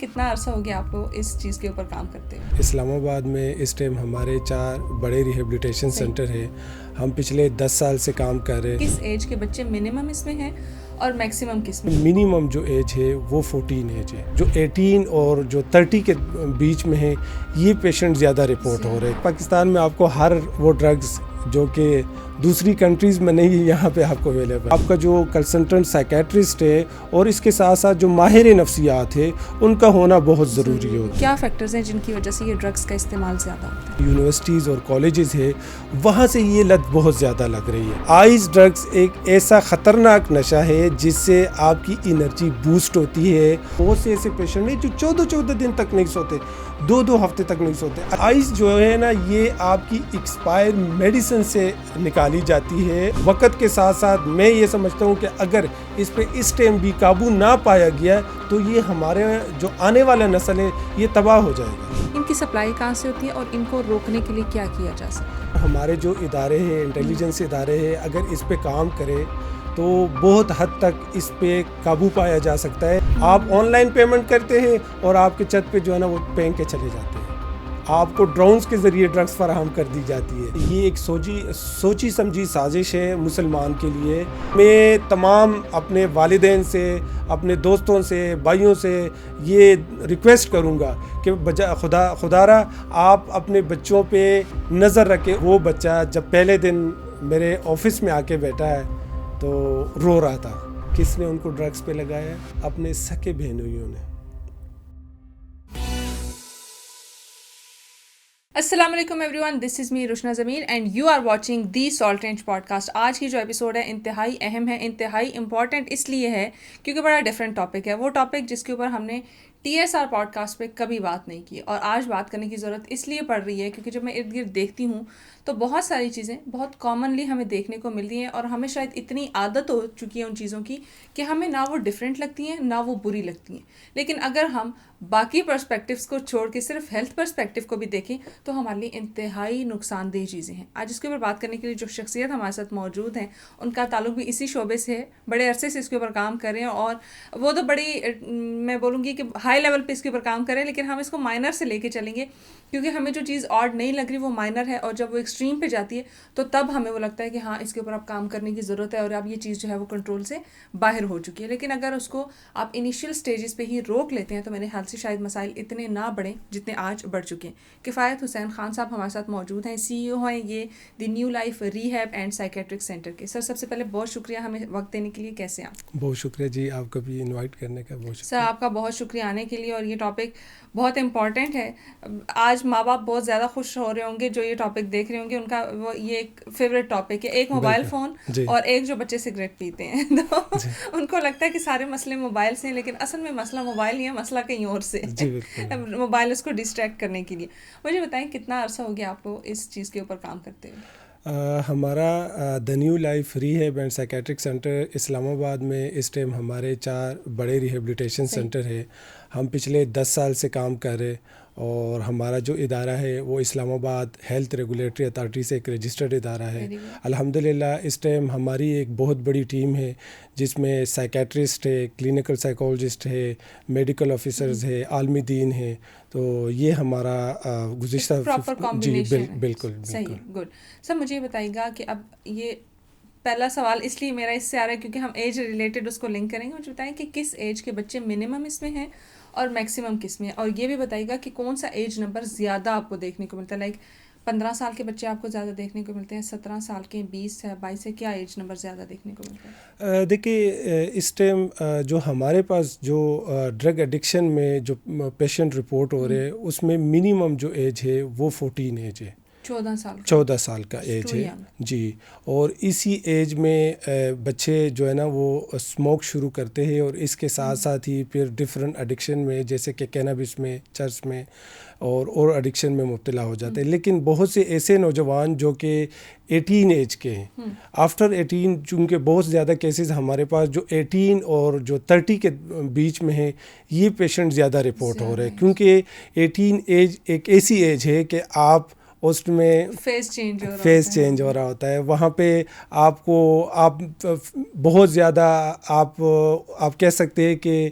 کتنا عرصہ ہو گیا آپ کو اس چیز کے اوپر کام کرتے ہیں؟ اسلام آباد میں اس ٹائم ہمارے 4 بڑے ریہیبلیٹیشن سینٹر ہیں. ہم پچھلے 10 سال سے کام کر رہے ہیں. کس ایج کے بچے منیمم اس میں ہیں اور میکسیمم کس میں؟ منیمم جو ایج ہے وہ 14 ایج ہے. جو 18 اور جو 30 کے بیچ میں ہے یہ پیشنٹ زیادہ رپورٹ ہو رہے ہیں. پاکستان میں آپ کو ہر وہ ڈرگز جو کہ دوسری کنٹریز میں نہیں یہاں پہ آپ کو اویلیبل. آپ کا جو کنسلٹنٹ سائیکیٹرسٹ ہے اور اس کے ساتھ ساتھ جو ماہر نفسیات ہے ان کا ہونا بہت ضروری ہوتا ہے. کیا فیکٹرز ہیں جن کی وجہ سے یہ ڈرگز کا استعمال زیادہ ہوتا ہے؟ یونیورسٹیز اور کالجز ہے وہاں سے یہ لت بہت زیادہ لگ رہی ہے. آئس ڈرگز ایک ایسا خطرناک نشہ ہے جس سے آپ کی انرجی بوسٹ ہوتی ہے. بہت سے ایسے پیشنٹ ہیں جو 14 دن تک نہیں سوتے, 2 ہفتے تک نہیں سوتے. آئس جو ہے نا یہ آپ کی ایکسپائر میڈیسن سے نکالی جاتی ہے. وقت کے ساتھ ساتھ میں یہ سمجھتا ہوں کہ اگر اس پہ اس ٹائم بھی قابو نہ پایا گیا تو یہ ہمارے جو آنے والا نسل ہے یہ تباہ ہو جائے گا. ان کی سپلائی کہاں سے ہوتی ہے اور ان کو روکنے کے لیے کیا کیا جا سکتا ہے؟ ہمارے جو ادارے ہیں, انٹیلیجنس ادارے ہیں, اگر اس پہ کام کرے تو بہت حد تک اس پہ قابو پایا جا سکتا ہے. آپ آن لائن پیمنٹ کرتے ہیں اور آپ کے چھت پہ جو ہے نا وہ پھینک کے چلے جاتے ہیں. آپ کو ڈرونز کے ذریعے ڈرگز فراہم کر دی جاتی ہے. یہ ایک سوچی سمجھی سازش ہے مسلمان کے لیے. میں تمام اپنے والدین سے, اپنے دوستوں سے, بھائیوں سے یہ ریکویسٹ کروں گا کہ خدا را آپ اپنے بچوں پہ نظر رکھیں. وہ بچہ جب پہلے دن میرے آفس میں آ کے بیٹھا ہے تو رو رہا تھا. کس نے ان کو ڈرگز پہ لگایا؟ اپنے سکے بہنوئیوں نے. السلام علیکم every one, this is me Roshna Zameer and you are watching the salt range podcast. آج کی جو ایپیسوڈ ہے انتہائی اہم ہے, انتہائی امپورٹنٹ اس لیے ہے کیونکہ بڑا ڈفرینٹ ٹاپک ہے. وہ ٹاپک جس کے اوپر ہم نے TSR پوڈ کاسٹ پہ کبھی بات نہیں کی اور آج بات کرنے کی ضرورت اس لیے پڑ رہی ہے کیونکہ جب میں ارد گرد دیکھتی ہوں تو بہت ساری چیزیں بہت کامنلی ہمیں دیکھنے کو ملتی ہیں اور ہمیں شاید اتنی عادت ہو چکی ہے ان چیزوں کی کہ ہمیں نہ وہ ڈفرینٹ لگتی ہیں نہ وہ بری لگتی ہیں. لیکن اگر ہم باقی پرسپیکٹیوز کو چھوڑ کے صرف ہیلتھ پرسپیکٹیو کو بھی دیکھیں تو ہمارے لیے انتہائی نقصان دہ چیزیں ہیں. آج اس کے اوپر بات کرنے کے لیے جو شخصیت ہمارے ساتھ موجود ہیں ان کا تعلق بھی اسی شعبے سے ہے, بڑے عرصے سے اس کے اوپر کام کر رہے ہیں اور وہ تو بڑی میں بولوں گی کہ ہائی لیول پہ اس کے اوپر کام کریں, لیکن ہم اس کو مائنر سے لے کے چلیں گے کیونکہ ہمیں جو چیز آڈ نہیں لگ رہی وہ مائنر ہے اور جب وہ ایکسٹریم پہ جاتی ہے تو تب ہمیں وہ لگتا ہے کہ ہاں اس کے اوپر اب کام کرنے کی ضرورت ہے اور اب یہ چیز جو ہے وہ کنٹرول سے باہر ہو چکی ہے. لیکن اگر اس کو آپ انیشیل سٹیجز پہ ہی روک لیتے ہیں تو میرے خیال سے شاید مسائل اتنے نہ بڑھیں جتنے آج بڑھ چکے ہیں. کفایت حسین خان صاحب ہمارے ساتھ موجود ہیں, CEO ہیں یہ the new life rehab and psychiatric centre کے. سر سب سے پہلے بہت شکریہ ہمیں وقت دینے کے لیے. کیسے آپ؟ بہت شکریہ جی, آپ کو بھی انوائٹ کرنے کا بہت شکریہ. سر آپ کا بہت شکریہ آنے کے لیے. اور یہ ٹاپک بہت امپورٹنٹ ہے. آج ماں باپ بہت زیادہ خوش ہو رہے ہوں گے جو یہ ٹاپک دیکھ رہے ہوں گے, ان کا وہ یہ ایک فیوریٹ ٹاپک ہے. ایک موبائل فون اور ایک جو بچے سگریٹ پیتے ہیں تو ان کو لگتا ہے کہ سارے مسئلے موبائل سے ہیں, لیکن اصل میں مسئلہ موبائل نہیں ہے, مسئلہ کہیں اور سے ہے. موبائل اس کو ڈسٹریکٹ کرنے کے لیے. مجھے بتائیں کتنا عرصہ ہو گیا آپ کو اس چیز کے اوپر کام کرتے ہوئے؟ ہمارا the new life rehab and psychiatric centre Islamabad میں اس ٹائم ہمارے 4 بڑے ریہیبلیٹیشن سینٹر ہے. ہم پچھلے 10 سال سے کام کر رہے اور ہمارا جو ادارہ ہے وہ اسلام آباد ہیلتھ ریگولیٹری اتھارٹی سے ایک رجسٹرڈ ادارہ ہے. الحمدللہ اس ٹائم ہماری ایک بہت بڑی ٹیم ہے جس میں سائیکیٹرسٹ ہے, کلینکل سائیکولوجسٹ ہے, میڈیکل آفیسرز ہے, عالمی دین ہے. تو یہ ہمارا گزشتہ جی بالکل صحیح. گڈ. سر مجھے یہ بتائیے گا کہ اب یہ پہلا سوال اس لیے میرا اس سے آ رہا ہے کیونکہ ہم ایج ریلیٹڈ اس کو لنک کریں گے. مجھے بتائیں کہ کس ایج کے بچے منیمم اس میں ہیں اور میکسیمم کس میں, اور یہ بھی بتائیے گا کہ کون سا ایج نمبر زیادہ آپ کو دیکھنے کو ملتا ہے. لائک 15 سال کے بچے آپ کو زیادہ دیکھنے کو ملتے ہیں, 17 سال کے, 20 ہے, 22 ہے, کیا ایج نمبر زیادہ دیکھنے کو ملتا ہے؟ دیکھیے اس ٹائم جو ہمارے پاس جو ڈرگ ایڈکشن میں جو پیشنٹ رپورٹ ہو رہے ہیں اس میں منیمم جو ایج ہے وہ 14 ایج ہے, 14 سال کا ایج ہے جی. اور اسی ایج میں بچے جو ہے نا وہ اسموک شروع کرتے ہیں اور اس کے ساتھ ساتھ ہی پھر ڈفرینٹ ایڈکشن میں جیسے کہ کینابس میں, چرس میں اور ایڈکشن میں مبتلا ہو جاتے ہیں. لیکن بہت سے ایسے نوجوان جو کہ 18 ایج کے ہیں, آفٹر 18 چونکہ بہت زیادہ کیسز ہمارے پاس جو 18 اور جو 30 کے بیچ میں ہیں یہ پیشنٹ زیادہ رپورٹ ہو رہے ہیں کیونکہ 18 ایج ایک ایسی ایج ہے کہ آپ اس میں فیس چینج ہو رہا ہوتا ہے. وہاں پہ آپ بہت زیادہ آپ کہہ سکتے ہیں کہ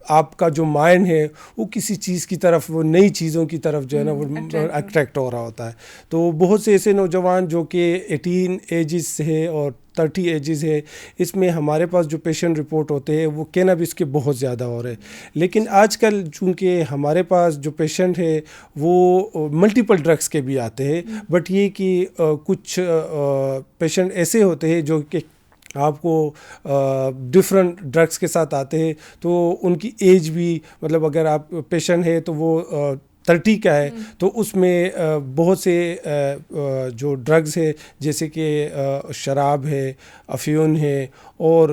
آپ کا جو مائنڈ ہے وہ کسی چیز کی طرف, وہ نئی چیزوں کی طرف جو ہے نا وہ اٹریکٹ ہو رہا ہوتا ہے. تو بہت سے ایسے نوجوان جو کہ 18 ایجز ہے اور 30 ایجز ہے, اس میں ہمارے پاس جو پیشنٹ رپورٹ ہوتے ہیں وہ کینابis کے بہت زیادہ ہو رہے ہیں. لیکن آج کل چونکہ ہمارے پاس جو پیشنٹ ہے وہ ملٹیپل ڈرگس کے بھی آتے ہیں, بٹ یہ کہ کچھ پیشنٹ ایسے ہوتے ہیں جو کہ آپ کو ڈفرینٹ ڈرگس کے ساتھ آتے ہیں, تو ان کی ایج بھی, مطلب اگر آپ پیشنٹ ہے تو وہ 30 کا ہے, تو اس میں بہت سے جو ڈرگز ہے جیسے کہ شراب ہے, افیون ہے اور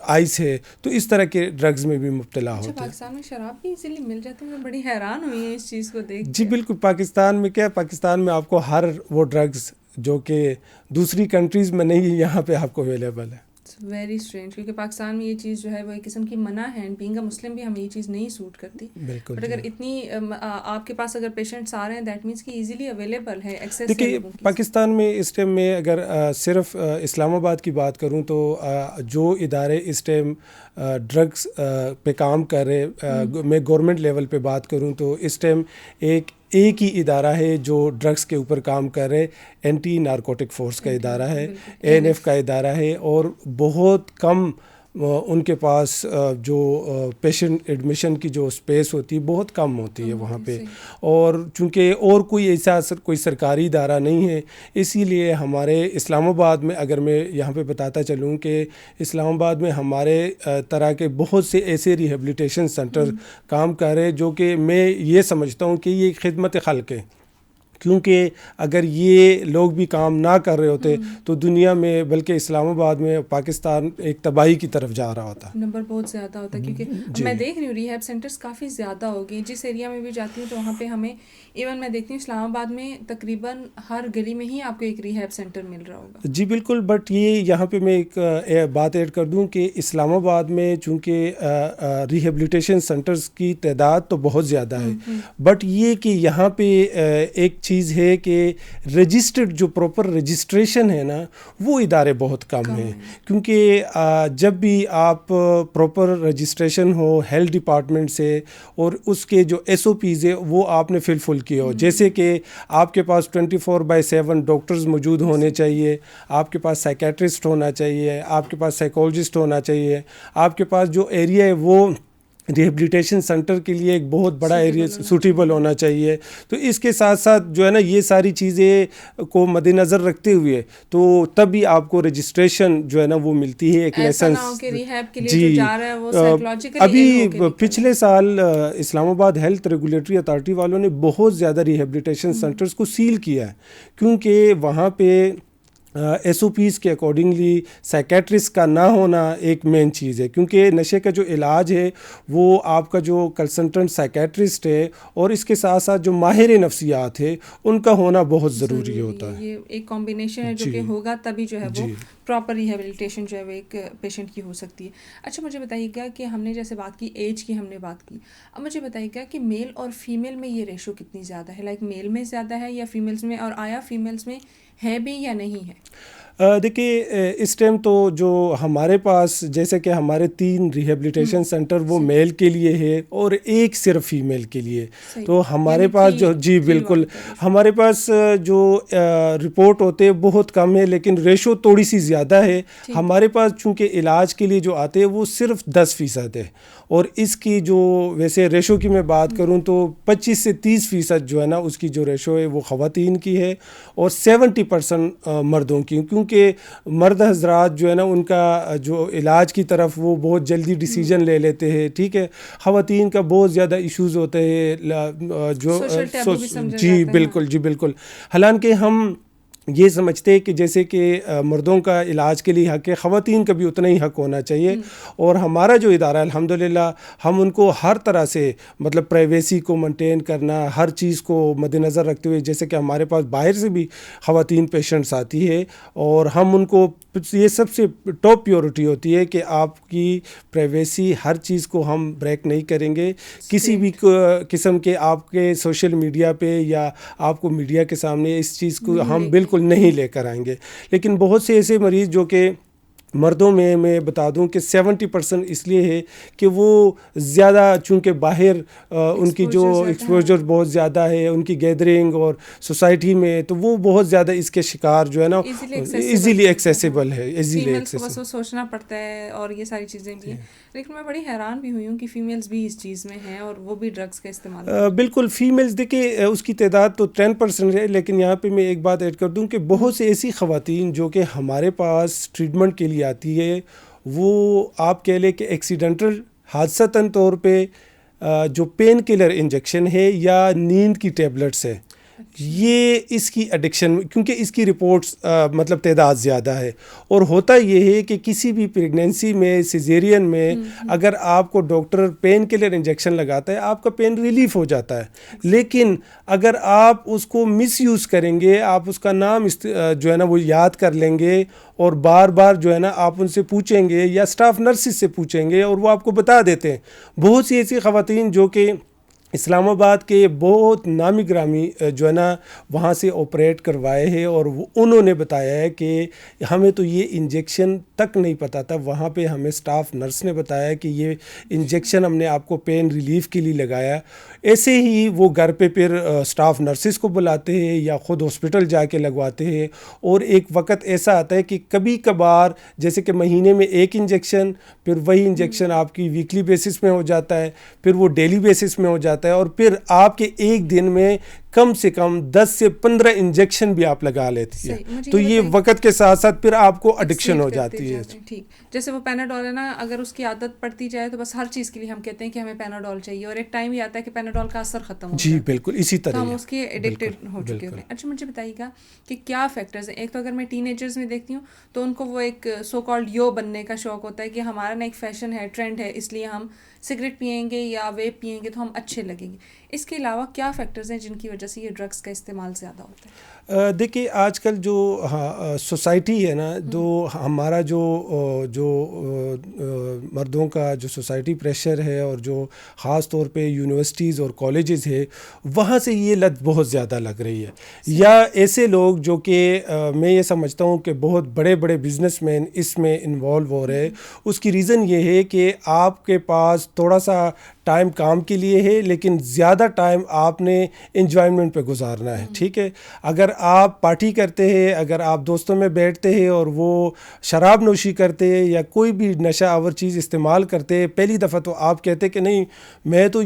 آئس ہے, تو اس طرح کے ڈرگز میں بھی مبتلا ہوتے ہیں. پاکستان میں شراب بھی ایزیلی مل جاتی ہے, میں بڑی حیران ہوئی ہوں اس چیز کو دیکھ. جی بالکل, پاکستان میں کیا, پاکستان میں آپ کو ہر وہ ڈرگز جو کہ دوسری کنٹریز میں نہیں, یہاں پہ آپ کو اویلیبل ہے. ویری اسٹرینج, کیونکہ پاکستان میں یہ چیز جو ہے وہ ایک قسم کی منع ہے, اینڈ بینگ اے مسلم بھی ہمیں یہ چیز نہیں سوٹ کرتی. بالکل. بٹ اگر اتنی آپ کے پاس اگر پیشنٹس آ رہے ہیں, دیٹ مینس کہ ایزیلی اویلیبل ہے, ایکسیس. دیکھیے پاکستان میں اس ٹائم میں اگر صرف اسلام آباد کی بات کروں تو جو ادارے اس ٹائم ڈرگس پہ کام کر رہے, میں گورنمنٹ لیول پہ بات کروں تو اس ٹائم ایک ہی ادارہ ہے جو ڈرگس کے اوپر کام کر رہے, اینٹی نارکوٹک فورس کا ادارہ ہے, ANF کا ادارہ ہے, اور بہت کم ان کے پاس جو پیشنٹ ایڈمیشن کی جو اسپیس ہوتی ہے بہت کم ہوتی ہے وہاں پہ, اور چونکہ اور کوئی ایسا کوئی سرکاری ادارہ نہیں ہے, اسی لیے ہمارے اسلام آباد میں, اگر میں یہاں پہ بتاتا چلوں کہ اسلام آباد میں ہمارے طرح کے بہت سے ایسے ریہیبلیٹیشن سینٹر کام کر رہے جو کہ میں یہ سمجھتا ہوں کہ یہ خدمت خلق ہے, کیونکہ اگر یہ لوگ بھی کام نہ کر رہے ہوتے تو دنیا میں, بلکہ اسلام آباد میں, پاکستان ایک تباہی کی طرف جا رہا ہوتا. نمبر بہت زیادہ ہوتا ہے, کیونکہ میں دیکھ رہی ہوں ریہیب سینٹرز کافی زیادہ ہو گئے. جس ایریا میں بھی جاتی ہوں تو وہاں پہ ہمیں, ایون میں دیکھتی ہوں اسلام آباد میں تقریباً ہر گلی میں ہی آپ کو ایک ریہیب سینٹر مل رہا ہوگا. جی بالکل, بٹ یہ یہاں پہ میں ایک بات ایڈ کر دوں کہ اسلام آباد میں چونکہ ریہیبلیٹیشن سینٹرز کی تعداد تو بہت زیادہ ہے, بٹ یہ کہ یہاں پہ ایک چیز ہے کہ رجسٹرڈ جو پراپر رجسٹریشن ہے نا وہ ادارے بہت کم ہیں, کیونکہ جب بھی آپ پراپر رجسٹریشن ہو ہیلتھ ڈپارٹمنٹ سے اور اس کے جو SOPs ہے وہ آپ نے فل کیے ہو, جیسے کہ آپ کے پاس 24/7 ڈاکٹرز موجود ہونے چاہیے, آپ کے پاس سائیکیٹرسٹ ہونا چاہیے, آپ کے پاس سائیکولوجسٹ ہونا چاہیے, آپ کے پاس جو ایریا ہے وہ ریہیبلیٹیشن سینٹر کے لیے ایک بہت بڑا ایریا سوٹیبل ہونا چاہیے. تو اس کے ساتھ ساتھ جو ہے نا یہ ساری چیزیں کو مد نظر رکھتے ہوئے تو تبھی آپ کو رجسٹریشن جو ہے نا وہ ملتی ہے, ایک لائسنس. جی, ابھی پچھلے سال اسلام آباد ہیلتھ ریگولیٹری اتھارٹی والوں نے بہت زیادہ ریہیبلیٹیشن سینٹرز کو سیل کیا ہے, کیونکہ وہاں پہ SOPs کے اکارڈنگلی سائیکیٹرسٹ کا نہ ہونا ایک مین چیز ہے, کیونکہ نشے کا جو علاج ہے وہ آپ کا جو کنسلٹنٹ سائیکیٹرسٹ ہے اور اس کے ساتھ ساتھ جو ماہر نفسیات ہے ان کا ہونا بہت ضروری ہوتا ہے. یہ ایک کمبینیشن ہے جو کہ ہوگا تبھی جو ہے وہ پراپر ریہیبلیٹیشن جو ہے وہ ایک پیشنٹ کی ہو سکتی ہے. اچھا مجھے بتائیے گا کہ ہم نے جیسے بات کی ایج کی, ہم نے بات کی, اب مجھے بتائیے گا کہ میل اور فیمیل میں یہ ریشو کتنی زیادہ ہے, لائک میل میں زیادہ ہے یا فیمیلز میں, اور آیا فیمیلز میں ہے بھی یا نہیں ہے؟ دیکھیے اس ٹائم تو جو ہمارے پاس جیسے کہ ہمارے 3 ریہیبلیٹیشن سینٹر وہ میل کے لیے ہے اور ایک صرف فیمیل کے لیے. تو ہمارے پاس جو جی بالکل ہمارے پاس جو رپورٹ ہوتے ہیں بہت کم ہے, لیکن ریشو تھوڑی سی زیادہ ہے. ہمارے پاس چونکہ علاج کے لیے جو آتے ہیں وہ صرف 10% ہے, اور اس کی جو ویسے ریشو کی میں بات کروں تو 25 سے 30% جو ہے نا اس کی جو ریشو ہے وہ خواتین کی ہے اور 70% مردوں کی, کیونکہ مرد حضرات جو ہے نا ان کا جو علاج کی طرف وہ بہت جلدی ڈیسیجن لے لیتے ہیں. ٹھیک ہے, خواتین کا بہت زیادہ ایشوز ہوتے ہیں جو جی بالکل. حالانکہ ہم یہ سمجھتے ہیں کہ جیسے کہ مردوں کا علاج کے لیے حق ہے، خواتین کا بھی اتنا ہی حق ہونا چاہیے. اور ہمارا جو ادارہ الحمدللہ ہم ان کو ہر طرح سے مطلب پرائیویسی کو مینٹین کرنا، ہر چیز کو مد نظر رکھتے ہوئے، جیسے کہ ہمارے پاس باہر سے بھی خواتین پیشنٹس آتی ہے اور ہم ان کو یہ سب سے ٹاپ پیورٹی ہوتی ہے کہ آپ کی پرائیویسی ہر چیز کو ہم بریک نہیں کریں گے. کسی بھی قسم کے آپ کے سوشل میڈیا پہ یا آپ کو میڈیا کے سامنے اس چیز کو ہم بالکل نہیں لے کر آئیں گے. لیکن بہت سے ایسے مریض جو کہ مردوں میں بتا دوں کہ 70% اس لیے ہے کہ وہ زیادہ چونکہ باہر ان کی جو ایکسپوجر بہت زیادہ ہے، ان کی گیدرنگ اور سوسائٹی میں، تو وہ بہت زیادہ اس کے شکار جو ہے نا ایزیلی ایکسیسیبل ہے. بس وہ سوچنا پڑتا ہے اور یہ ساری چیزیں بھی ہیں. لیکن میں بڑی حیران بھی ہوئی ہوں کہ فیمیلز بھی اس چیز میں ہیں اور وہ بھی ڈرگس کا استعمال. بالکل فیمیلز دیکھیں اس کی تعداد تو 10% ہے، لیکن یہاں پہ میں ایک بات ایڈ کر دوں کہ بہت سے ایسی خواتین جو کہ ہمارے پاس ٹریٹمنٹ کے لیے آتی ہے، وہ آپ کہہ لیں کہ ایکسیڈنٹل حادثتاً طور پہ جو پین کلر انجیکشن ہے یا نیند کی ٹیبلٹس ہے، یہ اس کی ایڈکشن، کیونکہ اس کی رپورٹس مطلب تعداد زیادہ ہے. اور ہوتا یہ ہے کہ کسی بھی پریگنینسی میں، سیزیرین میں اگر آپ کو ڈاکٹر پین کلر انجیکشن لگاتا ہے، آپ کا پین ریلیف ہو جاتا ہے. لیکن اگر آپ اس کو مس یوز کریں گے، آپ اس کا نام جو ہے نا وہ یاد کر لیں گے اور بار بار جو ہے نا آپ ان سے پوچھیں گے یا اسٹاف نرسز سے پوچھیں گے اور وہ آپ کو بتا دیتے ہیں. بہت سی ایسی خواتین جو کہ اسلام آباد کے بہت نامی گرامی جو ہے نا وہاں سے آپریٹ کروائے ہیں اور انہوں نے بتایا ہے کہ ہمیں تو یہ انجیکشن تک نہیں پتہ تھا، وہاں پہ ہمیں اسٹاف نرس نے بتایا کہ یہ انجیکشن ہم نے آپ کو پین ریلیف کے لیے لگایا. ایسے ہی وہ گھر پہ پھر اسٹاف نرسز کو بلاتے ہیں یا خود ہاسپٹل جا کے لگواتے ہیں. اور ایک وقت ایسا آتا ہے کہ کبھی کبھار جیسے کہ مہینے میں ایک انجیکشن، پھر وہی انجیکشن آپ کی ویکلی بیسس میں ہو جاتا ہے، پھر وہ ڈیلی بیسس میں ہو جاتا ہے، اور پھر آپ کے ایک دن میں کم سے کم 10 سے 15 انجیکشن بھی آپ لگا لیتی ہے. تو یہ وقت کے ساتھ ساتھ پھر آپ کو ایڈکشن ہو جاتی ہے. ٹھیک، جیسے وہ پیناڈول ہے نا، اگر اس کی عادت پڑتی جائے تو بس ہر چیز کے لیے ہم کہتے ہیں کہ ہمیں پیناڈول چاہیے، اور ایک ٹائم ہی آتا ہے کہ پیناڈول کا اثر ختم ہو جاتا ہے. جی بالکل اسی طرح ہم اس کے ایڈکٹڈ ہو چکے ہوتے ہیں. اچھا مجھے بتائیے گا کہ کیا فیکٹرز ہیں. ایک تو اگر میں ٹین ایجرز میں دیکھتی ہوں تو ان کو وہ ایک سو کالڈ یو بننے کا شوق ہوتا ہے کہ ہمارا نا ایک فیشن ہے، ٹرینڈ ہے، اس لیے ہم سگریٹ پئیں گے یا ویپ پئیں گے تو ہم اچھے لگیں گے. اس کے علاوہ کیا فیکٹرز ہیں جن کی وجہ سے یہ ڈرگس کا استعمال زیادہ ہوتا ہے؟ دیکھیے آج کل جو سوسائٹی ہے نا، ہمارا جو مردوں کا جو سوسائٹی پریشر ہے اور جو خاص طور پہ یونیورسٹیز اور کالجز ہے، وہاں سے یہ لت بہت زیادہ لگ رہی ہے. یا ایسے لوگ جو کہ میں یہ سمجھتا ہوں کہ بہت بڑے بڑے بزنس مین اس میں انوالو ہو رہے. اس کی ریزن یہ ہے کہ آپ کے پاس تھوڑا سا ٹائم کام کے لیے ہے، لیکن زیادہ ٹائم آپ نے انجوائمنٹ پہ گزارنا ہے. ٹھیک ہے، اگر آپ پارٹی کرتے ہیں، اگر آپ دوستوں میں بیٹھتے ہیں اور وہ شراب نوشی کرتے ہیں یا کوئی بھی نشہ آور چیز استعمال کرتے ہیں، پہلی دفعہ تو آپ کہتے کہ نہیں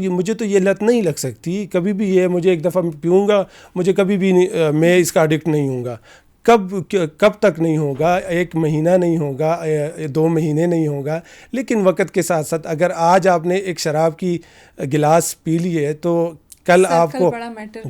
مجھے تو یہ لت نہیں لگ سکتی کبھی بھی، یہ مجھے ایک دفعہ پیوں گا، مجھے کبھی بھی میں اس کا ایڈکٹ نہیں ہوں گا. کب تک نہیں ہوگا؟ 1 مہینہ نہیں ہوگا، 2 مہینے نہیں ہوگا. لیکن وقت کے ساتھ ساتھ اگر آج آپ نے ایک شراب کی گلاس پی لی ہے تو کل آپ کو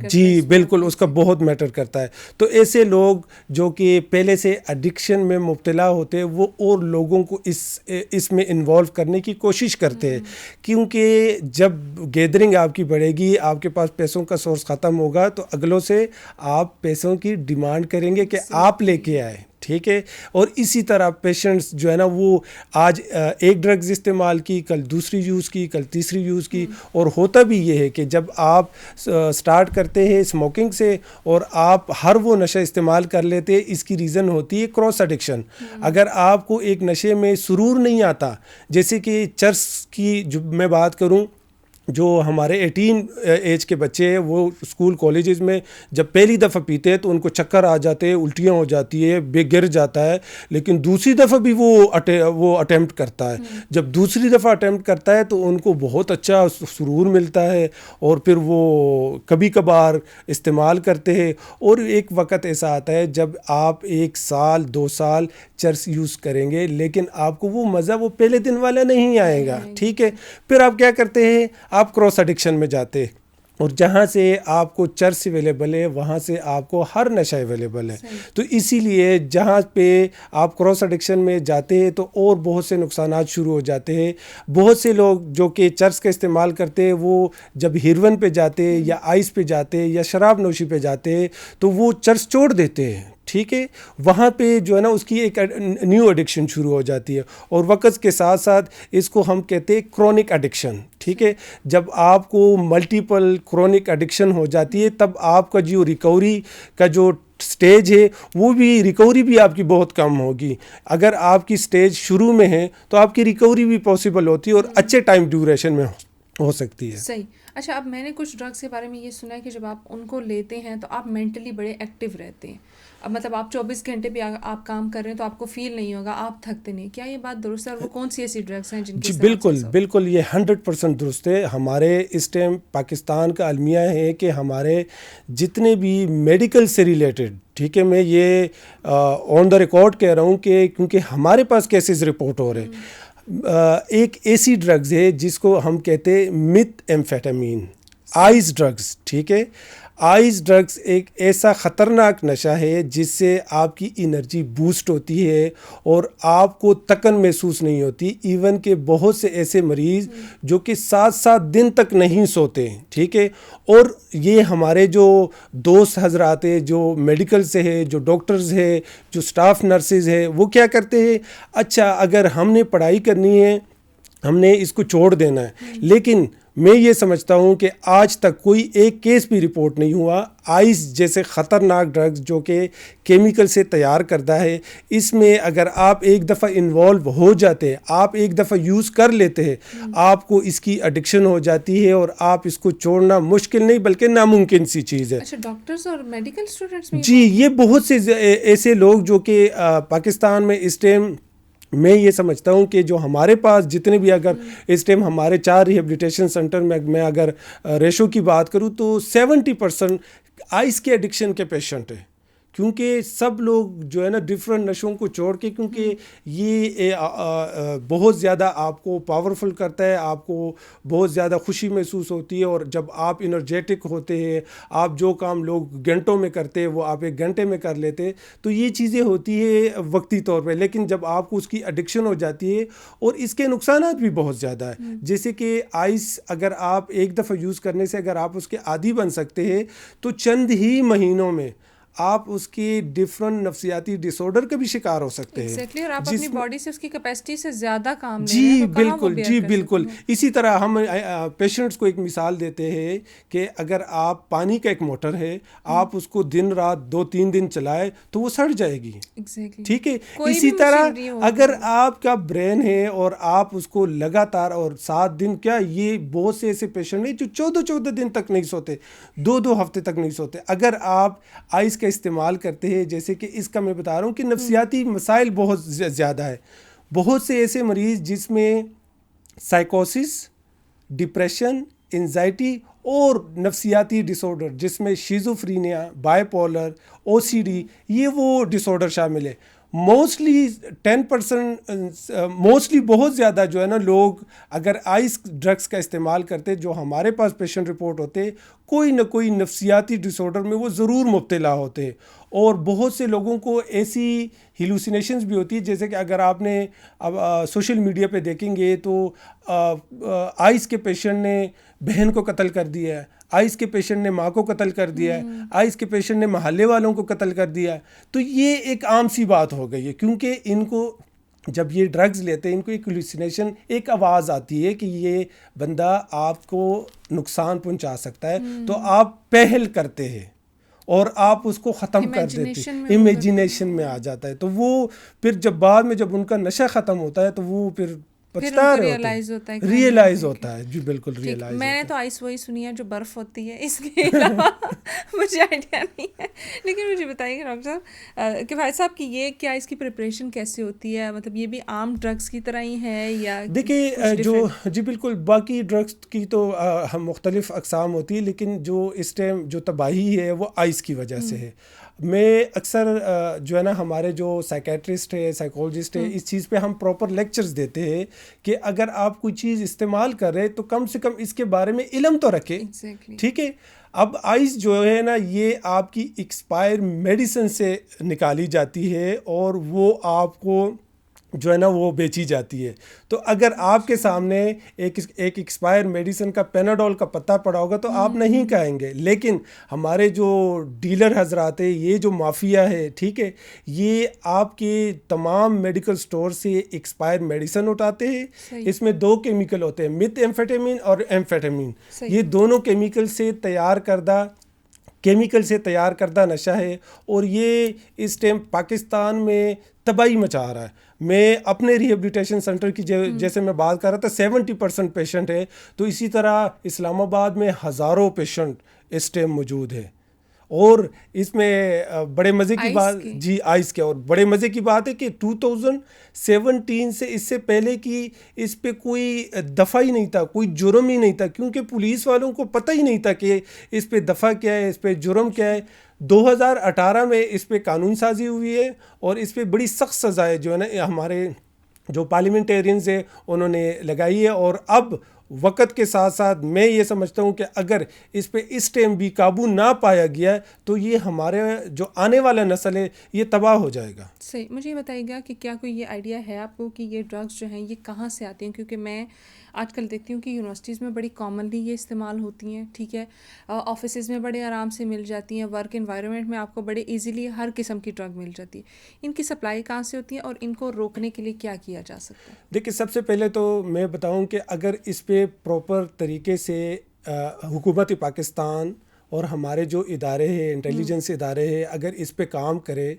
جی بالکل اس کا بہت میٹر کرتا ہے. تو ایسے لوگ جو کہ پہلے سے ایڈکشن میں مبتلا ہوتے ہیں، وہ اور لوگوں کو اس میں انوالو کرنے کی کوشش کرتے ہیں، کیونکہ جب گیدرنگ آپ کی بڑھے گی، آپ کے پاس پیسوں کا سورس ختم ہوگا تو اگلوں سے آپ پیسوں کی ڈیمانڈ کریں گے کہ آپ لے کے آئے. ٹھیک ہے، اور اسی طرح پیشنٹس جو ہے نا وہ آج ایک ڈرگز استعمال کی، کل دوسری یوز کی، کل تیسری یوز کی. اور ہوتا بھی یہ ہے کہ جب آپ سٹارٹ کرتے ہیں اسموکنگ سے اور آپ ہر وہ نشہ استعمال کر لیتے ہیں، اس کی ریزن ہوتی ہے کراس ایڈکشن. اگر آپ کو ایک نشے میں سرور نہیں آتا، جیسے کہ چرس کی جو میں بات کروں، جو ہمارے 18 ایج کے بچے ہیں وہ اسکول کالجز میں جب پہلی دفعہ پیتے ہیں تو ان کو چکر آ جاتے ہیں، الٹیاں ہو جاتی ہے، گر جاتا ہے. لیکن دوسری دفعہ بھی وہ اٹیمپٹ کرتا ہے. جب دوسری دفعہ اٹیمپٹ کرتا ہے تو ان کو بہت اچھا سرور ملتا ہے اور پھر وہ کبھی کبھار استعمال کرتے ہیں. اور ایک وقت ایسا آتا ہے جب آپ 1 سال 2 سال چرس یوز کریں گے، لیکن آپ کو وہ مزہ وہ پہلے دن والا نہیں آئے گا. ٹھیک ہے، پھر آپ کیا کرتے ہیں؟ آپ کراس ایڈکشن میں جاتے. اور جہاں سے آپ کو چرس اویلیبل ہے وہاں سے آپ کو ہر نشہ اویلیبل ہے. تو اسی لیے جہاں پہ آپ کراس ایڈکشن میں جاتے ہیں تو اور بہت سے نقصانات شروع ہو جاتے ہیں. بہت سے لوگ جو کہ چرس کا استعمال کرتے ہیں وہ جب ہیروئن پہ جاتے ہیں یا آئس پہ جاتے ہیں یا شراب نوشی پہ جاتے ہیں تو وہ چرس چھوڑ دیتے ہیں. ٹھیک ہے, وہاں پہ جو ہے نا اس کی ایک نیو ایڈکشن شروع ہو جاتی ہے, اور وقت کے ساتھ ساتھ اس کو ہم کہتے ہیں کرونک ایڈکشن. ٹھیک ہے, جب آپ کو ملٹیپل کرونک ایڈکشن ہو جاتی ہے تب آپ کا جو ریکوری کا جو سٹیج ہے وہ بھی ریکوری بھی آپ کی بہت کم ہوگی. اگر آپ کی سٹیج شروع میں ہے تو آپ کی ریکوری بھی پاسبل ہوتی ہے اور اچھے ٹائم ڈیوریشن میں ہو سکتی ہے. صحیح. اچھا, اب میں نے کچھ ڈرگس کے بارے میں یہ سنا ہے کہ جب آپ ان کو لیتے ہیں تو آپ مینٹلی بڑے ایکٹیو رہتے ہیں. اب مطلب آپ 24 گھنٹے بھی آپ کام کر رہے ہیں تو آپ کو فیل نہیں ہوگا, آپ تھکتے نہیں. کیا یہ بات درست ہے, اور وہ کون سی ایسی ڈرگس ہیں جن کے جی بالکل یہ 100% درست ہے. ہمارے اس ٹائم پاکستان کا المیہ ہے کہ ہمارے جتنے بھی میڈیکل سے ریلیٹڈ, ٹھیک ہے, میں یہ آن دا ریکارڈ کہہ رہا ہوں کہ کیونکہ ہمارے پاس کیسز رپورٹ ہو رہے ہیں, ایک ایسی ڈرگز ہے جس کو ہم کہتے ہیں میتھ ایمفیٹامین, آئس ڈرگز. ٹھیک ہے, آئس ڈرگز ایک ایسا خطرناک نشہ ہے جس سے آپ کی انرجی بوسٹ ہوتی ہے اور آپ کو تکن محسوس نہیں ہوتی. ایون کہ بہت سے ایسے مریض جو کہ 7 دن تک نہیں سوتے. ٹھیک ہے, اور یہ ہمارے جو دوست حضرات ہیں جو میڈیکل سے ہے, جو ڈاکٹرز ہے, جو سٹاف نرسز ہے, وہ کیا کرتے ہیں, اچھا اگر ہم نے پڑھائی کرنی ہے ہم نے اس کو چھوڑ دینا ہے. لیکن میں یہ سمجھتا ہوں کہ آج تک کوئی ایک کیس بھی رپورٹ نہیں ہوا آئس جیسے خطرناک ڈرگز جو کہ کیمیکل سے تیار کردہ ہے. اس میں اگر آپ ایک دفعہ انوالو ہو جاتے ہیں, آپ ایک دفعہ یوز کر لیتے ہیں, آپ کو اس کی ایڈکشن ہو جاتی ہے اور آپ اس کو چھوڑنا مشکل نہیں بلکہ ناممکن سی چیز ہے. اچھا, ڈاکٹرز اور میڈیکل اسٹوڈنٹس میں جی, یہ بہت سے ایسے لوگ جو کہ پاکستان میں اس ٹائم میں یہ سمجھتا ہوں کہ جو ہمارے پاس جتنے بھی, اگر اس ٹائم ہمارے 4 ریہیبلیٹیشن سینٹر میں اگر ریشو کی بات کروں تو 70% آئس کے ایڈکشن کے پیشنٹ ہیں. کیونکہ سب لوگ جو ہے نا ڈفرینٹ نشوں کو چھوڑ کے, کیونکہ یہ بہت زیادہ آپ کو پاورفل کرتا ہے, آپ کو بہت زیادہ خوشی محسوس ہوتی ہے, اور جب آپ انرجیٹک ہوتے ہیں, آپ جو کام لوگ گھنٹوں میں کرتے ہیں وہ آپ 1 گھنٹے میں کر لیتے, تو یہ چیزیں ہوتی ہے وقتی طور پہ. لیکن جب آپ کو اس کی ایڈکشن ہو جاتی ہے, اور اس کے نقصانات بھی بہت زیادہ ہیں, جیسے کہ آئس اگر آپ ایک دفعہ یوز کرنے سے اگر آپ اس کے عادی بن سکتے ہیں تو چند ہی مہینوں میں آپ اس کی ڈفرنٹ نفسیاتی ڈس آرڈر کا بھی شکار ہو سکتے ہیں. اور آپ اپنی باڈی سے اس کی کیپیسٹی سے زیادہ کام لے جی بالکل. اسی طرح ہم پیشنٹس کو ایک مثال دیتے ہیں کہ اگر آپ پانی کا ایک موٹر ہے, آپ اس کو دن رات 2-3 دن چلائے تو وہ سڑ جائے گی. ٹھیک ہے, اسی طرح اگر آپ کا برین ہے اور آپ اس کو لگاتار, اور 7 دن کیا, یہ بہت سے ایسے پیشنٹ ہیں جو 14 دن تک نہیں سوتے, 2 ہفتے تک نہیں سوتے. اگر آپ آئس کا استعمال کرتے ہیں, جیسے کہ اس کا میں بتا رہا ہوں کہ نفسیاتی مسائل بہت زیادہ ہے. بہت سے ایسے مریض جس میں سائیکوسس, ڈپریشن, انزائٹی اور نفسیاتی ڈس آرڈر جس میں شیزوفرینیا, بائی پولر, OCD, یہ وہ ڈس آرڈر شامل ہے. موسٹلی 10% موسٹلی بہت زیادہ جو ہے نا لوگ اگر آئس ڈرگس کا استعمال کرتے, جو ہمارے پاس پیشنٹ رپورٹ ہوتے, کوئی نہ کوئی نفسیاتی ڈس آرڈر میں وہ ضرور مبتلا ہوتے. اور بہت سے لوگوں کو ایسی ہیلوسینیشنز بھی ہوتی ہے, جیسے کہ اگر آپ نے اب سوشل میڈیا پہ دیکھیں گے تو آئس کے پیشنٹ نے بہن کو قتل کر دیا ہے, آئس کے پیشنٹ نے ماں کو قتل کر دیا ہے, آئس کے پیشنٹ نے محلے والوں کو قتل کر دیا ہے. تو یہ ایک عام سی بات ہو گئی ہے, کیونکہ ان کو جب یہ ڈرگز لیتے ہیں ان کو ایک ہیلوسینیشن, ایک آواز آتی ہے کہ یہ بندہ آپ کو نقصان پہنچا سکتا ہے, تو آپ پہل کرتے ہیں اور آپ اس کو ختم کر دیتے, امیجینیشن میں آ جاتا ہے. تو وہ پھر جب بعد میں جب ان کا نشہ ختم ہوتا ہے تو وہ پھر ریئلائز ہوتا ہے. جی بالکل ریئلائز. میں نے تو آئس وہی سنی ہے جو برف ہوتی ہے, اس کے علاوہ مجھے آئیڈیا نہیں ہے. لیکن مجھے بتائیے کہ ڈاکٹر صاحب کہ بھائی صاحب کی یہ کیا اس کی پریپریشن کیسے ہوتی ہے, مطلب یہ بھی عام ڈرگس کی طرح ہی ہے یا دیکھیے جو جی بالکل باقی ڈرگس کی تو مختلف اقسام ہوتی ہے, لیکن جو اس ٹائم جو تباہی ہے وہ آئس کی وجہ سے ہے. میں اکثر جو ہے نا ہمارے جو سائیکیٹرسٹ ہے سائیکولوجسٹ ہے اس چیز پہ ہم پراپر لیکچرز دیتے ہیں کہ اگر آپ کوئی چیز استعمال کر رہے تو کم سے کم اس کے بارے میں علم تو رکھے. ٹھیک ہے. اب آئس جو ہے نا یہ آپ کی ایکسپائر میڈیسن سے نکالی جاتی ہے اور وہ آپ کو جو ہے نا وہ بیچی جاتی ہے. تو اگر آپ کے سامنے ایک ایکسپائر میڈیسن کا پیناڈول کا پتہ پڑا ہوگا تو آپ نہیں کھائیں گے. لیکن ہمارے جو ڈیلر حضرات ہیں یہ جو مافیا ہے ٹھیک ہے یہ آپ کے تمام میڈیکل سٹور سے ایکسپائر میڈیسن اٹھاتے ہیں. اس میں 2 کیمیکل ہوتے ہیں میتھ ایمفیٹامین اور ایمفیٹامین. یہ دونوں کیمیکل سے تیار کردہ نشہ ہے اور یہ اس ٹائم پاکستان میں تباہی مچا رہا ہے. میں اپنے ریہیبلیٹیشن سینٹر کی جیسے میں بات کر رہا تھا 70% پیشنٹ ہے تو اسی طرح اسلام آباد میں ہزاروں پیشنٹ اس ٹائم موجود ہے. اور اس میں بڑے مزے کی بات جی آئس کے اور بڑے مزے کی بات ہے کہ 2017 سے اس سے پہلے کی اس پہ کوئی دفعہ ہی نہیں تھا, کوئی جرم ہی نہیں تھا کیونکہ پولیس والوں کو پتہ ہی نہیں تھا کہ اس پہ دفعہ کیا ہے, اس پہ جرم کیا ہے. 2018 میں اس پہ قانون سازی ہوئی ہے اور اس پہ بڑی سخت سزائیں جو ہے نا ہمارے جو پارلیمنٹیرینز ہیں انہوں نے لگائی ہے. اور اب وقت کے ساتھ ساتھ میں یہ سمجھتا ہوں کہ اگر اس پہ اس ٹائم بھی قابو نہ پایا گیا تو یہ ہمارے جو آنے والا نسل ہے یہ تباہ ہو جائے گا. صحیح. مجھے یہ بتائیے گا کہ کیا کوئی یہ آئیڈیا ہے آپ کو کہ یہ ڈرگس جو ہیں یہ کہاں سے آتی ہیں؟ کیونکہ میں آج کل دیکھتی ہوں کہ یونیورسٹیز میں بڑی کامنلی یہ استعمال ہوتی ہیں. ٹھیک ہے. آفیسز میں بڑے آرام سے مل جاتی ہیں. ورک انوائرمنٹ میں آپ کو بڑے ایزیلی ہر قسم کی ڈرگ مل جاتی ہے. ان کی سپلائی کہاں سے ہوتی ہے اور ان کو روکنے کے لیے کیا کیا جا سکتا ہے؟ دیکھیں سب سے پہلے تو میں بتاؤں کہ اگر اس پہ پراپر طریقے سے حکومت پاکستان اور ہمارے جو ادارے ہیں انٹیلیجنس ادارے ہیں اگر اس پہ کام کرے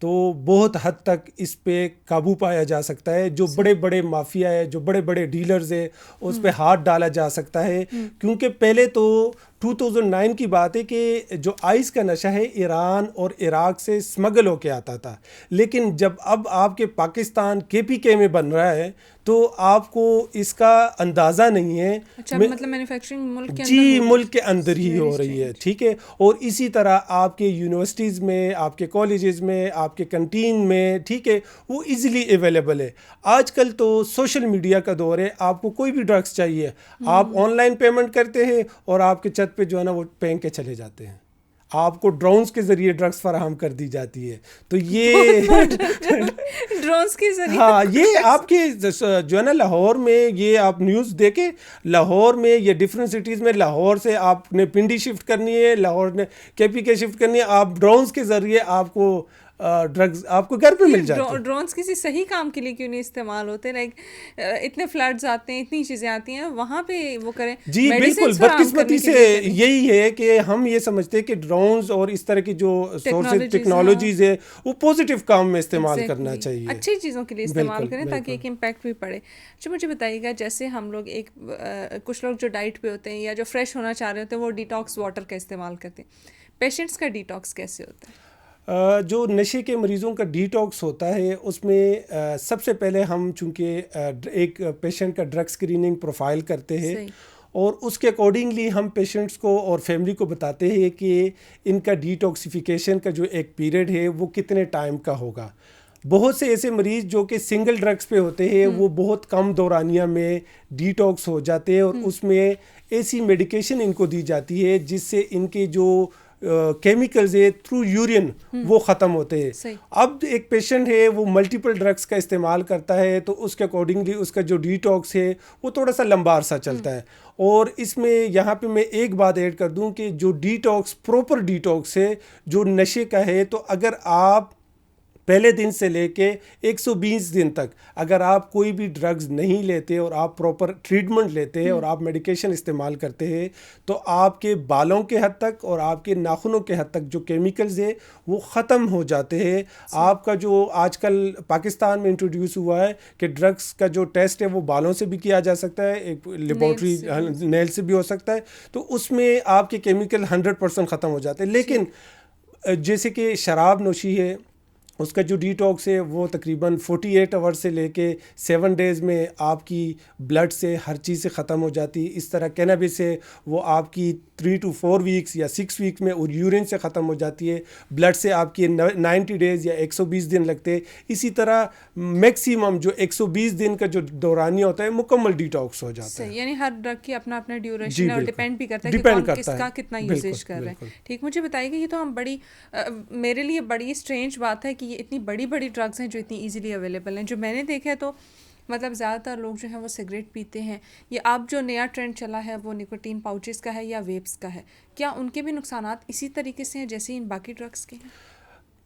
تو بہت حد تک اس پہ قابو پایا جا سکتا ہے. جو بڑے بڑے مافیا ہے جو بڑے بڑے ڈیلرز ہیں اس پہ ہاتھ ڈالا جا سکتا ہے. کیونکہ پہلے تو 2009 کی بات ہے کہ جو آئس کا نشہ ہے ایران اور عراق سے اسمگل ہو کے آتا تھا. لیکن جب اب آپ کے پاکستان KPK میں بن رہا ہے تو آپ کو اس کا اندازہ نہیں ہے. اچھا مطلب مینوفیکچرنگ ملک کے جی ملک کے اندر ہی ہو رہی ہے. ٹھیک ہے. اور اسی طرح آپ کے یونیورسٹیز میں آپ کے کالجز میں آپ کے کنٹین میں ٹھیک ہے وہ ایزیلی اویلیبل ہے. آج کل تو سوشل میڈیا کا دور ہے. آپ کو کوئی بھی ڈرگس چاہیے آپ آن لائن پیمنٹ کرتے ہیں اور آپ کے چھت پہ جو ہے نا وہ پھینک کے چلے جاتے ہیں. آپ کو ڈرونز کے ذریعے ڈرگس فراہم کر دی جاتی ہے. تو یہ ڈرونز کے ذریعے ہاں یہ آپ کے جو ہے نا لاہور میں یہ آپ نیوز دیکھیں لاہور میں یہ ڈفرینٹ سٹیز میں لاہور سے آپ نے پنڈی شفٹ کرنی ہے لاہور نے KPK شفٹ کرنی ہے آپ ڈرونز کے ذریعے آپ کو ڈرگز آپ کو گھر پہ مل جاتے ہیں. ڈرونز کسی صحیح کام کے لیے کیوں نہیں استعمال ہوتے؟ لائک اتنے فلڈز آتے ہیں اتنی چیزیں آتی ہیں وہاں پہ وہ کریں. جی بالکل بدقسمتی سے یہی ہے کہ ہم یہ سمجھتے ہیں کہ ڈرونز اور اس طرح کی جو سورسز ٹیکنالوجیز ہے وہ پازیٹیو کام میں استعمال کرنا چاہیے, اچھی چیزوں کے لیے استعمال کریں تاکہ ایک امپیکٹ بھی پڑے. اچھا مجھے بتائیے گا جیسے ہم لوگ کچھ لوگ جو ڈائٹ پہ ہوتے ہیں یا جو فریش ہونا چاہ رہے ہوتے ہیں وہ ڈیٹاکس واٹر کا استعمال کرتے ہیں. پیشنٹس کا ڈیٹاکس کیسے ہوتا ہے؟ جو نشے کے مریضوں کا ڈیٹاکس ہوتا ہے اس میں سب سے پہلے ہم چونکہ ایک پیشنٹ کا ڈرگ اسکریننگ پروفائل کرتے ہیں اور اس کے اکارڈنگلی ہم پیشنٹس کو اور فیملی کو بتاتے ہیں کہ ان کا ڈیٹاکسیفیکیشن کا جو ایک پیریڈ ہے وہ کتنے ٹائم کا ہوگا. بہت سے ایسے مریض جو کہ سنگل ڈرگس پہ ہوتے ہیں وہ بہت کم دورانیہ میں ڈیٹاکس ہو جاتے ہیں اور اس میں ایسی میڈیکیشن ان کو دی جاتی ہے جس سے ان کے جو کیمیکلز ہے تھرو یورین وہ ختم ہوتے ہیں. اب ایک پیشنٹ ہے وہ ملٹیپل ڈرگس کا استعمال کرتا ہے تو اس کے اکارڈنگلی اس کا جو ڈیٹاکس ہے وہ تھوڑا سا لمبا عرصہ چلتا ہے. اور اس میں یہاں پہ میں ایک بات ایڈ کر دوں کہ جو ڈیٹاکس پراپر ڈیٹاکس ہے جو نشے کا ہے تو اگر آپ پہلے دن سے لے کے 120 دن تک اگر آپ کوئی بھی ڈرگز نہیں لیتے اور آپ پراپر ٹریٹمنٹ لیتے ہیں اور آپ میڈیکیشن استعمال کرتے ہیں تو آپ کے بالوں کے حد تک اور آپ کے ناخنوں کے حد تک جو کیمیکلز ہیں وہ ختم ہو جاتے ہیں. آپ کا جو آج کل پاکستان میں انٹروڈیوس ہوا ہے کہ ڈرگس کا جو ٹیسٹ ہے وہ بالوں سے بھی کیا جا سکتا ہے, ایک لیبارٹری نیل سے بھی ہو سکتا ہے, تو اس میں آپ کے کیمیکل 100% ختم ہو جاتے ہیں. لیکن جیسے کہ شراب نوشی ہے اس کا جو ڈیٹاکس ہے وہ تقریباً 48 آور سے لے کے 7 ڈیز میں آپ کی بلڈ سے ہر چیز سے ختم ہو جاتی ہے. اس طرح کینابس ہے وہ آپ کی 3 to 4 ویکس یا 6 ویک میں اور یورین سے ختم ہو جاتی ہے. بلڈ سے آپ کی 90 ڈیز یا 120 دن لگتے. اسی طرح میکسیمم جو 120 دن کا جو دورانیہ ہوتا ہے مکمل ڈیٹاکس ہو جاتا ہے. یعنی ہر ڈرگ کی اپنا اپنا ڈیوریشن ہے اور ڈیپینڈ بھی کرتا ہے کہ ڈیپینڈ کون کس کرتا کا ہے. کتنا یوزیج کر رہے ہیں. ٹھیک, مجھے بتائیے کہ یہ تو ہم بڑی میرے لیے بڑی اسٹرینج بات ہے کہ یہ اتنی بڑی بڑی ڈرگس ہیں جو اتنی ایزیلی اویلیبل ہیں. جو میں نے دیکھا ہے تو مطلب زیادہ تر لوگ جو ہیں وہ سگریٹ پیتے ہیں. یہ اب جو نیا ٹرینڈ چلا ہے وہ نکوٹین پاؤچز کا ہے یا ویپس کا ہے. کیا ان کے بھی نقصانات اسی طریقے سے ہیں جیسے ان باقی ڈرگس کے ہیں؟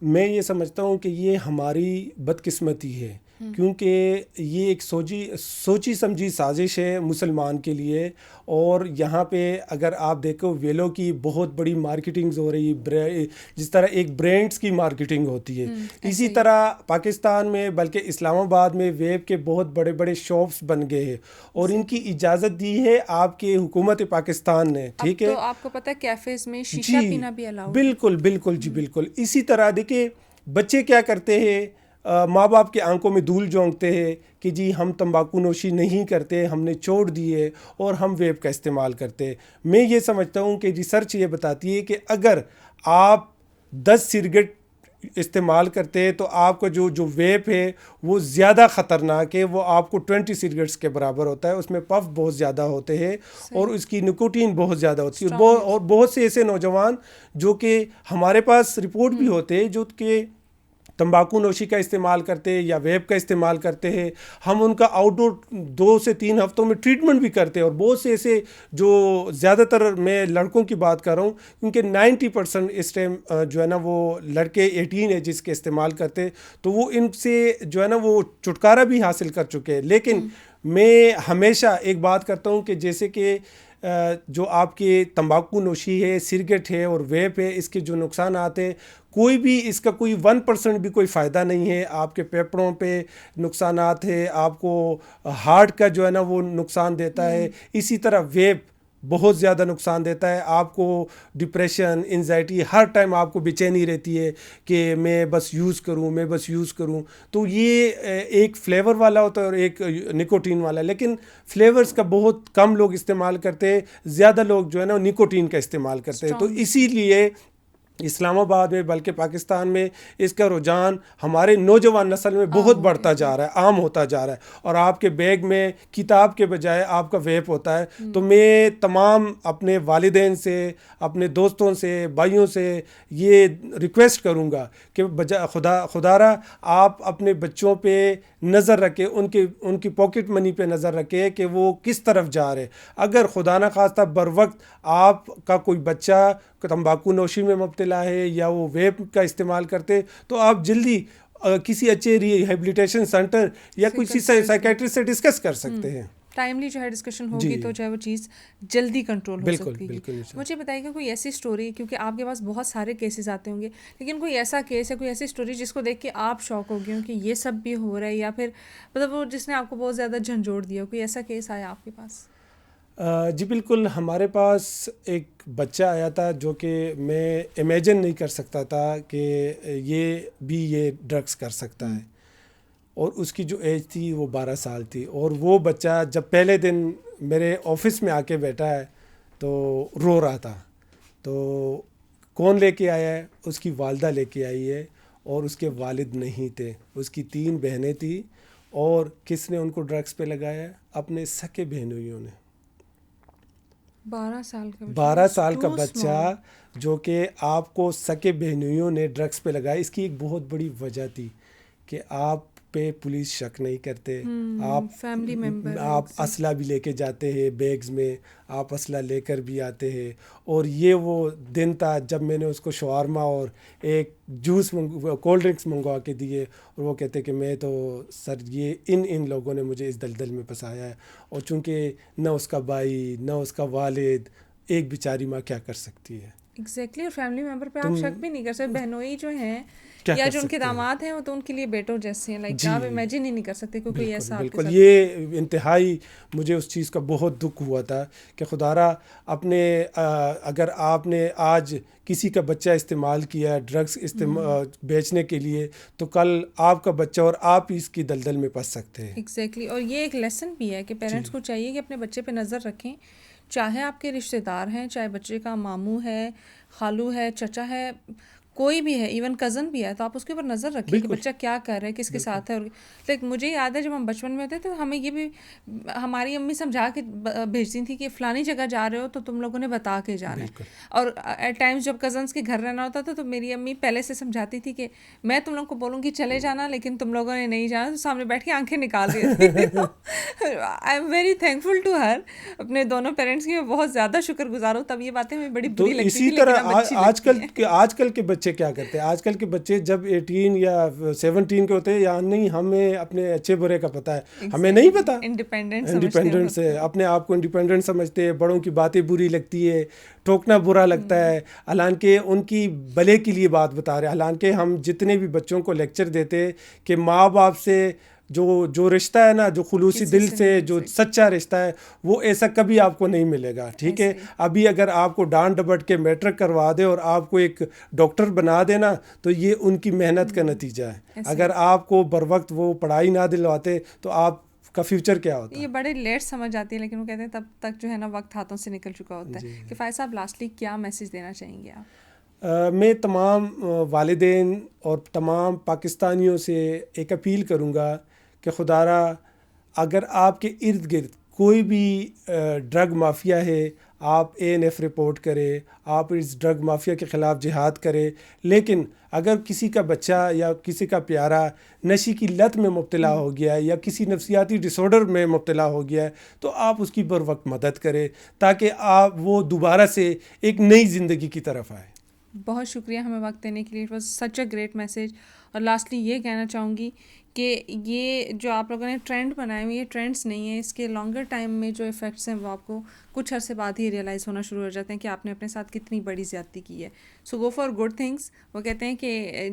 میں یہ سمجھتا ہوں کہ یہ ہماری بدقسمتی ہے کیونکہ یہ ایک سوچی سمجھی سازش ہے مسلمان کے لیے. اور یہاں پہ اگر آپ دیکھو ویلو کی بہت بڑی مارکیٹنگز ہو رہی ہے, جس طرح ایک برانڈز کی مارکیٹنگ ہوتی ہے اسی طرح پاکستان میں بلکہ اسلام آباد میں ویب کے بہت بڑے بڑے شاپس بن گئے ہیں اور ان کی اجازت دی ہے آپ کے حکومت پاکستان نے. ٹھیک ہے, تو آپ کو پتہ ہے کیفیز میں شیشہ پینا بھی الاؤڈ. بالکل بالکل جی بالکل. اسی طرح دیکھیں بچے کیا کرتے ہیں, ماں باپ کے آنکھوں میں دھول جھونکتے ہیں کہ جی ہم تمباکو نوشی نہیں کرتے, ہم نے چھوڑ دی ہے اور ہم ویپ کا استعمال کرتے. میں یہ سمجھتا ہوں کہ ریسرچ یہ بتاتی ہے کہ اگر آپ 10 سگریٹ استعمال کرتے ہیں تو آپ کا جو ویپ ہے وہ زیادہ خطرناک ہے, وہ آپ کو 20 سگریٹس کے برابر ہوتا ہے. اس میں پف بہت زیادہ ہوتے ہیں اور اس کی نکوٹین بہت زیادہ ہوتی ہے. اور بہت سے ایسے نوجوان جو کہ ہمارے پاس رپورٹ بھی ہوتے ہیں جو کہ تمباکو نوشی کا استعمال کرتے ہیں یا ویپ کا استعمال کرتے ہیں, ہم ان کا آؤٹ ڈور 2 سے 3 ہفتوں میں ٹریٹمنٹ بھی کرتے ہیں. اور بہت سے ایسے جو زیادہ تر میں لڑکوں کی بات کر رہا ہوں کیونکہ 90% اس ٹائم جو ہے نا وہ لڑکے 18 ایجز کے استعمال کرتے, تو وہ ان سے جو ہے نا وہ چھٹکارا بھی حاصل کر چکے ہیں. لیکن میں ہمیشہ ایک بات کرتا ہوں کہ جیسے کہ جو آپ کے تمباکو نوشی ہے, سگریٹ ہے اور ویپ ہے, اس کے جو نقصانات ہیں کوئی بھی اس کا کوئی 1% بھی کوئی فائدہ نہیں ہے. آپ کے پھیپھڑوں پہ نقصانات ہے, آپ کو ہارٹ کا جو ہے نا وہ نقصان دیتا ہے. اسی طرح ویپ بہت زیادہ نقصان دیتا ہے. آپ کو ڈپریشن, انزائٹی, ہر ٹائم آپ کو بے چینی رہتی ہے کہ میں بس یوز کروں. تو یہ ایک فلیور والا ہوتا ہے اور ایک نکوٹین والا, لیکن فلیورز کا بہت کم لوگ استعمال کرتے ہیں, زیادہ لوگ جو ہے نا نکوٹین کا استعمال کرتے ہیں. تو اسی لیے اسلام آباد میں بلکہ پاکستان میں اس کا رجحان ہمارے نوجوان نسل میں بہت بڑھتا جا رہا ہے, عام ہوتا جا رہا ہے. اور آپ کے بیگ میں کتاب کے بجائے آپ کا ویپ ہوتا ہے. تو میں تمام اپنے والدین سے, اپنے دوستوں سے, بھائیوں سے یہ ریکویسٹ کروں گا کہ خدا را آپ اپنے بچوں پہ نظر رکھیں, ان کی پاکٹ منی پہ نظر رکھیں کہ وہ کس طرف جا رہے. اگر خدا نہ خواستہ بر وقت آپ کا کوئی بچہ تمباکو نوشی میں مبتلا ہے یا وہ ویپ کا استعمال کرتے تو آپ جلدی کسی اچھے ریہیبلیٹیشن سینٹر یا کسی سائیکیٹرسٹ سے ڈسکس کر سکتے ہیں. ٹائملی جو ہے ڈسکشن ہوگی تو جو ہے وہ چیز جلدی کنٹرول ہو سکتی ہے. مجھے بتائیے کہ کوئی ایسی اسٹوری, کیونکہ آپ کے پاس بہت سارے کیسز آتے ہوں گے, لیکن کوئی ایسا کیس ہے, کوئی ایسی اسٹوری جس کو دیکھ کے آپ شوق ہو گئے ہوں کہ یہ سب بھی ہو رہا ہے, یا پھر مطلب وہ جس نے آپ کو بہت زیادہ جھنجھوڑ دیا ہو, کوئی ایسا کیس آیا آپ کے پاس؟ جی بالکل. ہمارے پاس ایک بچہ آیا تھا جو کہ میں امیجن نہیں کر سکتا تھا کہ یہ ڈرگس کر سکتا ہے, اور اس کی جو ایج تھی وہ 12 سال تھی. اور وہ بچہ جب پہلے دن میرے آفس میں آ کے بیٹھا ہے تو رو رہا تھا. تو کون لے کے آیا ہے؟ اس کی والدہ لے کے آئی ہے, اور اس کے والد نہیں تھے. اس کی 3 بہنیں تھیں, اور کس نے ان کو ڈرگس پہ لگایا ہے؟ اپنے سکے بہنوئیوں نے. 12 سال کا بچہ جو کہ آپ کو سکے بہنوئیوں نے ڈرگس پہ لگایا. اس کی ایک بہت بڑی وجہ تھی کہ آپ پہ پولیس شک نہیں کرتے, آپ اسلحہ بھی لے کے جاتے ہیں بیگز میں, آپ اسلحہ لے کر بھی آتے ہیں. اور یہ وہ دن تھا جب میں نے اس کو شاورما اور ایک جوس کولڈ ڈرنکس منگوا کے دیے, اور وہ کہتے کہ میں تو سر یہ ان لوگوں نے مجھے اس دلدل میں پھنسایا ہے. اور چونکہ نہ اس کا بھائی نہ اس کا والد, ایک بیچاری ماں کیا کر سکتی ہے. ایگزیکٹلی. اور فیملی ممبر پہ آپ شک بھی نہیں کر سکتے. بہنوئی جو ہیں یا جو ان کے داماد ہیں وہ تو ان کے لیے بیٹوں جیسے ہیں. لائک آپ امیجن ہی نہیں کر سکتے کہ کوئی ایسا آپ کے ساتھ. یہ انتہائی مجھے اس چیز کا بہت دکھ ہوا تھا کہ خدارا اپنے اگر آپ نے آج کسی کا بچہ استعمال کیا ڈرگس بیچنے کے لیے تو کل آپ کا بچہ اور آپ اس کی دلدل میں پھنس سکتے ہیں. ایگزیکٹلی. اور یہ ایک لیسن بھی ہے کہ پیرنٹس کو چاہیے کہ اپنے بچے پہ نظر رکھیں, چاہے آپ کے رشتہ دار ہیں, چاہے بچے کا ماموں ہے, خالو ہے, چچا ہے, کوئی بھی ہے, ایون کزن بھی ہے, تو آپ اس کے اوپر نظر رکھیں کہ بچہ کیا کر رہا ہے, کس کے ساتھ ہے. اور لائک مجھے یاد ہے جب ہم بچپن میں ہوتے تو ہمیں یہ بھی ہماری امی سمجھا کے بھیجتی تھیں کہ فلانی جگہ جا رہے ہو تو تم لوگوں نے بتا کے جانا ہے. اور ایٹ ٹائمس جب کزنس کے گھر رہنا ہوتا تھا تو میری امی پہلے سے سمجھاتی تھی کہ میں تم لوگوں کو بولوں گی چلے جانا, لیکن تم لوگوں نے نہیں جانا, تو سامنے بیٹھ کے آنکھیں نکال دیتی تھی. I am very thankful to her. اپنے دونوں پیرنٹس کی میں بہت زیادہ شکر گزار ہوں. تب یہ باتیں ہمیں بڑی بری لگتی تھی. اسی طرح آج کل کے بچے کیا کرتے ہیں, آج کل کے بچے جب 18 یا 17 کے ہوتے ہیں یا نہیں, ہمیں اپنے اچھے برے کا پتہ ہے, ہمیں نہیں پتہ. انڈیپینڈنٹ سے اپنے آپ کو انڈیپینڈنٹ سمجھتے ہیں, بڑوں کی باتیں بری لگتی ہے, ٹوکنا برا لگتا ہے, حالانکہ ان کی بھلے کے لیے بات بتا رہے ہیں. حالانکہ ہم جتنے بھی بچوں کو لیکچر دیتے کہ ماں باپ سے جو رشتہ ہے نا, جو خلوصی دل سے جو سچا رشتہ ہے, وہ ایسا کبھی آپ کو نہیں ملے گا. ٹھیک ہے, ابھی اگر آپ کو ڈانٹ ڈپٹ کے میٹرک کروا دے اور آپ کو ایک ڈاکٹر بنا دینا تو یہ ان کی محنت کا نتیجہ ہے. اگر آپ کو بر وقت وہ پڑھائی نہ دلواتے تو آپ کا فیوچر کیا ہوتا ہے. یہ بڑے لیٹ سمجھ آتی ہے, لیکن وہ کہتے ہیں تب تک جو ہے نا وقت ہاتھوں سے نکل چکا ہوتا ہے. کہ فائز صاحب لاسٹلی کیا میسج دینا چاہیں گے آپ؟ میں تمام والدین اور تمام پاکستانیوں سے ایک اپیل کروں گا کہ خدارا اگر آپ کے ارد گرد کوئی بھی ڈرگ مافیا ہے, آپ ANF رپورٹ کرے, آپ اس ڈرگ مافیا کے خلاف جہاد کرے. لیکن اگر کسی کا بچہ یا کسی کا پیارا نشے کی لت میں مبتلا ہو گیا ہے یا کسی نفسیاتی ڈس آرڈر میں مبتلا ہو گیا ہے تو آپ اس کی بر وقت مدد کریں تاکہ آپ وہ دوبارہ سے ایک نئی زندگی کی طرف آئے. بہت شکریہ ہمیں وقت دینے کے لیے. It was such a great message. اور لاسٹلی یہ کہنا چاہوں گی کہ یہ جو آپ لوگوں نے ٹرینڈ بنائے ہوئے, یہ ٹرینڈس نہیں ہیں. اس کے لانگر ٹائم میں جو افیکٹس ہیں وہ آپ کو کچھ عرصے بعد ہی ریئلائز ہونا شروع ہو جاتے ہیں کہ آپ نے اپنے ساتھ کتنی بڑی زیادتی کی ہے. سو گو فار گڈ تھنگس. وہ کہتے ہیں کہ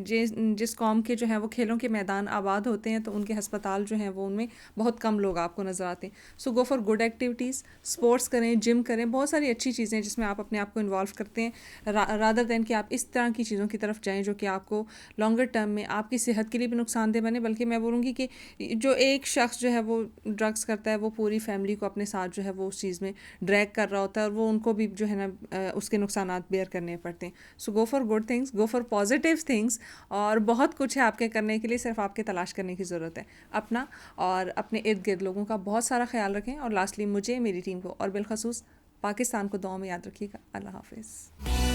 جس قوم کے جو ہیں وہ کھیلوں کے میدان آباد ہوتے ہیں تو ان کے ہسپتال جو ہیں وہ ان میں بہت کم لوگ آپ کو نظر آتے ہیں. So go for good activities, sports کریں, جم کریں, بہت ساری اچھی چیزیں ہیں جس میں آپ اپنے آپ کو انوالو کرتے ہیں رادر دین کہ آپ اس طرح کی چیزوں کی طرف جائیں جو کہ آپ کو لانگر ٹرم میں آپ کی صحت کے لیے بھی نقصان دہ بنے. بلکہ میں بولوں گی کہ جو ایک شخص جو ہے وہ ڈرگس کرتا ہے وہ پوری فیملی کو اپنے ساتھ جو ہے وہ اس چیز میں ڈریگ کر رہا ہوتا ہے, اور وہ ان کو بھی جو ہے نا اس کے نقصانات بیئر کرنے پڑتے ہیں. So go for good things, go for positive things. اور بہت کچھ ہے آپ کے کرنے کے لیے, صرف آپ کے تلاش کرنے کی ضرورت ہے. اپنا اور اپنے ارد گرد لوگوں کا بہت سارا خیال رکھیں. اور لاسٹلی مجھے, میری ٹیم کو اور بالخصوص پاکستان کو دعاؤں میں یاد رکھیے گا. اللہ حافظ.